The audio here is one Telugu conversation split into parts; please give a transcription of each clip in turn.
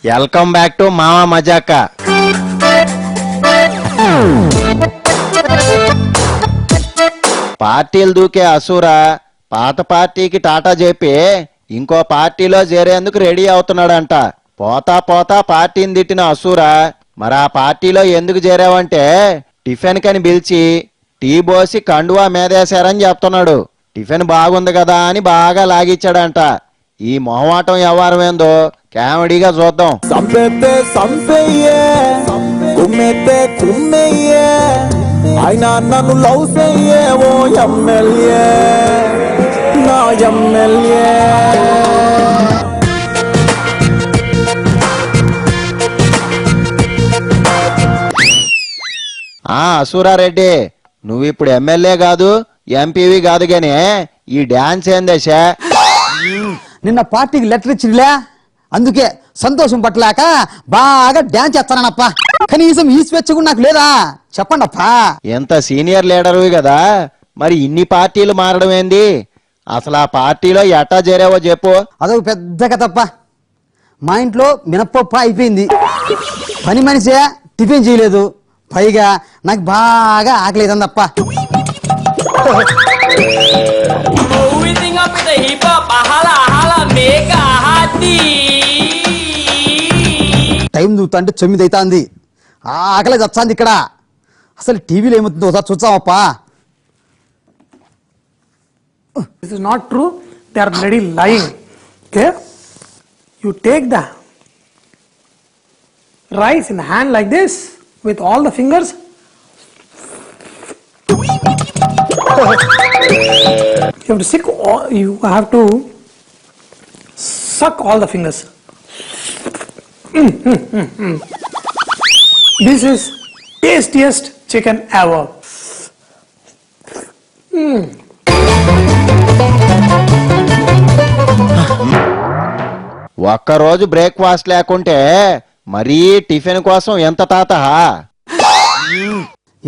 వెల్కమ్ బ్యాక్ టు మావా మజాక. పార్టీలు దూకే అసూరా పాత పార్టీకి టాటా చెప్పి ఇంకో పార్టీలో చేరేందుకు రెడీ అవుతున్నాడంట. పోతా పోతా పార్టీని తిట్టిన అసూరా మరి ఆ పార్టీలో ఎందుకు చేరావంటే టిఫిన్ కని పిలిచి టీ పోసి కండువా మీదేశారని చెప్తున్నాడు. టిఫిన్ బాగుంది కదా అని బాగా లాగిచ్చాడంట. ఈ మొహమాటం వ్యవహారం ఏందో కామెడీగా చూద్దాం. అయినా నన్ను లవ్ చెయ్యే ఓ ఎమ్మెల్యే నా ఎమ్మెల్యే. అసూరారెడ్డి నువ్వు ఇప్పుడు ఎమ్మెల్యే కాదు ఎంపీవి కాదు గాని ఈ డాన్స్ ఏం దశ? నిన్న పార్టీకి లెటర్ ఇచ్చిందిలే, అందుకే సంతోషం పట్టలేక బాగా డాన్స్ చేస్తానప్ప. కనీసం ఈ స్వేచ్ఛ కూడా నాకు లేదా చెప్పండి అప్పా. ఎంత సీనియర్ లీడర్వి కదా, మరి ఇన్ని పార్టీలు మారడం ఏంది? అసలు ఆ పార్టీలో ఎట్టా చేరావో చెప్పు. అదొక పెద్ద కథప్ప. మా ఇంట్లో మినప్పప్పు అయిపోయింది, పని మనిషే టిఫిన్ చేయలేదు, పైగా నాకు బాగా ఆకలేదప్ప. టైం చూస్తా 9 అవుతుంది, ఆకలే చచ్చాంది ఇక్కడ. అసలు టీవీలో ఏమవుతుందో ఒకసారి చూద్దామప్పా. This is not true. They are bloody lying. Okay? You take the rice in the hand like this with all the fingers. You have to suck. You have to suck all the fingers. This is tastiest chicken ever. ఒక్కరోజు బ్రేక్ఫాస్ట్ లేకుంటే మరీ టిఫిన్ కోసం ఎంత తాత.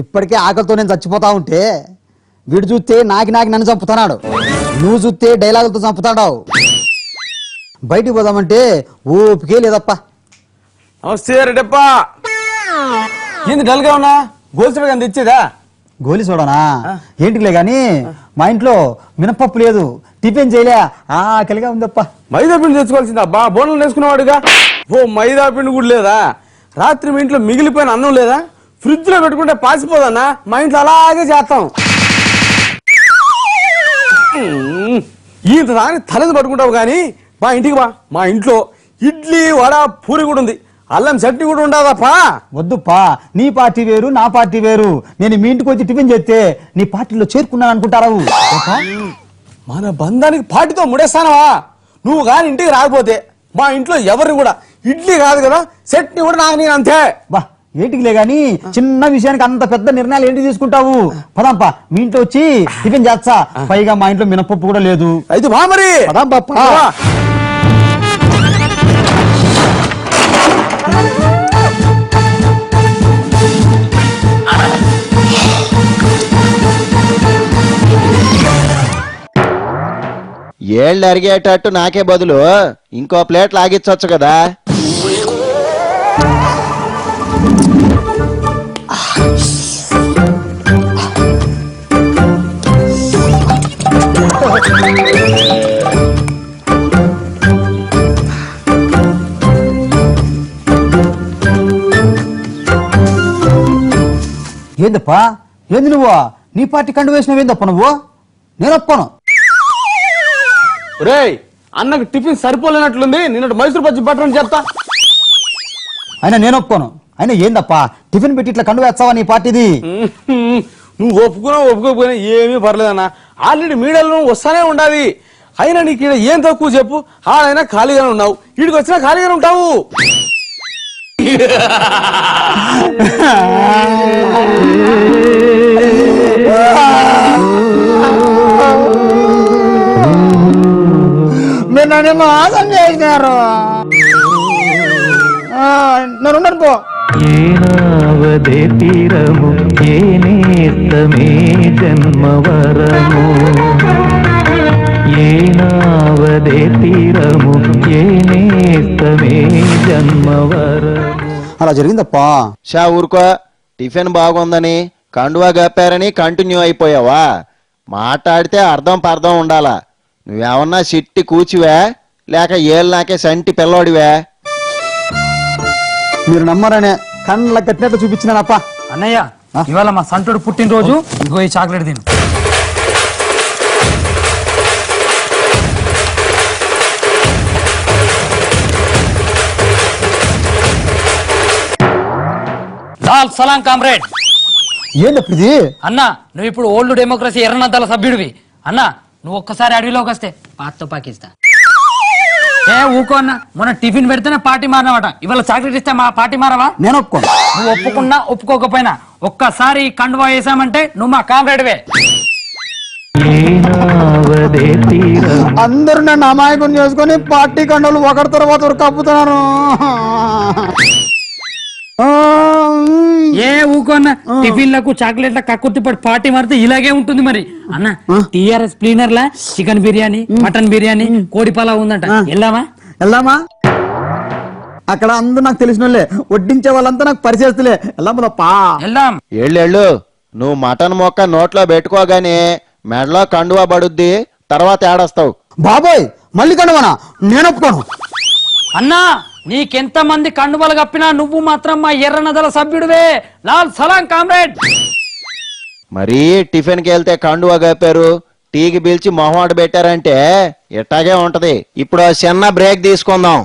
ఇప్పటికే ఆకలితో నేను చచ్చిపోతా ఉంటే వీడు చూస్తే నాకి నన్ను చంపుతున్నాడు, నువ్వు చూస్తే డైలాగులతో చంపుతాడు. బయటికి పోదామంటే ఓపికే లేదప్ప. నమస్తే రెడ్డప్పా. ఏంది డల్గా ఉన్నా? గోల్సుడు కానీ తెచ్చేదా? గోలి చూడనా ఏంటిలే గాని మా ఇంట్లో మినపప్పు లేదు, టిఫిన్ చేయలే, ఆకలిగా ఉందప్ప. మైదా పిండి తెచ్చుకోవాల్సిందా? బోన్లు వేసుకునేవాడుగా. ఓ మైదా పిండి కూడా లేదా? రాత్రి మీ ఇంట్లో మిగిలిపోయిన అన్నం లేదా? ఫ్రిడ్జ్ లో పెట్టుకుంటే పాసిపోదన్నా. మా ఇంట్లో అలాగే చేస్తాం. ఇంత దాన్ని తలది పట్టుకుంటావు కానీ మా ఇంటికి బా. మా ఇంట్లో ఇడ్లీ వడ పూరి కూడా ఉంది, అల్లం చట్నీ కూడా ఉండదప్పా. వద్దుప్పా, నీ పార్టీ వేరు నా పార్టీ వేరు. నేను మీ ఇంటికి వచ్చి టిఫిన్ చేస్తే నీ పార్టీలో చేరుకున్నాను అనుకుంటారావు. మన బంధానికి పార్టీతో ముడేస్తానవా? నువ్వు కానీ ఇంటికి రాకపోతే మా ఇంట్లో ఎవరిని కూడా ఇడ్లీ కాదు కదా చట్నీ కూడా నాకు నేను అంతే. బా ఏంటికిలే గాని చిన్న విషయానికి అంత పెద్ద నిర్ణయాలు ఏంటి తీసుకుంటావు? పదాంపా, మీ ఇంట్లో వచ్చి టిఫిన్ చేస్తా. పైగా మా ఇంట్లో మినపప్పు కూడా లేదు. అయితే బా మరి. పదాంపా. ఏళ్ళు అరిగేటట్టు నాకే బదులు ఇంకో ప్లేట్ లాగించవచ్చు కదా. ఏందప్పా ఏంది నువ్వు నీ పార్టీ కండు వేసినవేందప్ప నువ్వు? నేను ఒప్పుకోను. రేయ్ అన్నకు టిఫిన్ సరిపోలేనట్లుంది, నిన్నటి మైసూర్ బజ్జి పట్టణం చెప్తా. అయినా నేను ఒప్పుకోను. అయినా ఏందప్పా టిఫిన్ పెట్టి ఇట్లా కండు వేస్తావా నీ పార్టీది? నువ్వు ఒప్పుకోకపోయినా ఏమీ పర్లేదన్నా. ఆల్రెడీ మీడియాలో వస్తానే ఉండాలి. అయినా నీకు ఇక్కడ ఏం తక్కువ చెప్పు? ఆడైనా ఖాళీగానే ఉన్నావు, వీడికి వచ్చినా ఖాళీగానే ఉంటావు. మీరు నన్ను మోసం చేసినారు. నన్ను ఉండను పో. ఏనావదే తీరము ఏనేస్తమే జన్మవరము ఏనావదే తీరము ఏ నేస్తమే జన్మవరము. అలా జరిగిందప్పా. షా ఊరుకో, టిఫిన్ బాగుందని కండువా గప్పారని కంటిన్యూ అయిపోయావా? మాట్లాడితే అర్థం పర్థం ఉండాలా. నువ్వేమన్నా సిట్టి కూచివే లేక ఏళ్ళు నాకే సంటి పిల్లోడివే? మీరు నమ్మరనే కళ్ళ కట్టినట్టు చూపించినానప్ప. అన్నయ్య ఇవాళ మా సంటుడు పుట్టినరోజు, ఇగో ఈ చాక్లెట్ తిను. లాల్ సలాం కామ్రేడ్. ఏంటప్పుడు ఇది? అన్న నువ్వు ఇప్పుడు ఓల్డ్ డెమోక్రసీ ఎర్రనద్దల సభ్యుడివి. అన్న నువ్వు ఒక్కసారి అడవిలోకి వస్తే పాతతో పాకిస్తా. ఏ ఊకో అన్న, మొన్న టిఫిన్ పెడితేనే పార్టీ మారినమాట, ఇవాళ చాక్లెట్ ఇస్తే మా పార్టీ మారవా? నేను ఒప్పుకోను. నువ్వు ఒప్పుకున్నా ఒప్పుకోకపోయినా ఒక్కసారి కండువా వేసామంటే నువ్వు మా కామ్రేడ్వే. ఏనావదే తీరము అందరూ నన్ను అమాయకం చేసుకొని పార్టీ కండలు ఒకరి తర్వాత ఒకరు కప్పుతున్నారు. ఏ ఊకో అన్న, టిఫిన్లకు చాక్లెట్ల కక్కుర్తిపడి పార్టీ మారితే ఇలాగే ఉంటుంది మరి. అన్న టిఆర్ఎస్ క్లీనర్ లా చికెన్ బిర్యానీ, మటన్ బిర్యానీ, కోడి పలావ్ ఉందంట, వెళ్దామా? వెళ్దామా? అక్కడ అందరూ నాకు తెలిసిన వాళ్ళే, వడ్డించే వాళ్ళంతా నాకు పరిచయస్తులే. వెళ్దామా? వెళ్దాం. ఏళ్ళేళ్ళు నువ్వు మటన్ మొక్క నోట్లో పెట్టుకోగానే మెడలో కండువా పడుద్ది, తర్వాత ఏడొస్తావు. బాబోయ్ మళ్ళీ కండవనా? నేను ఒప్పుకోను. అన్నా నీకెంత మంది కండువలు కప్పినా నువ్వు మాత్రం మా ఎర్రనదల సభ్యుడివే. లాల్ సలాం కామ్రేడ్. మరీ టిఫిన్కి వెళ్తే కండువా కప్పారు, టీకి పిలిచి మొహమాట పెట్టారంటే ఇట్టాగే ఉంటది. ఇప్పుడు చిన్న బ్రేక్ తీసుకుందాం.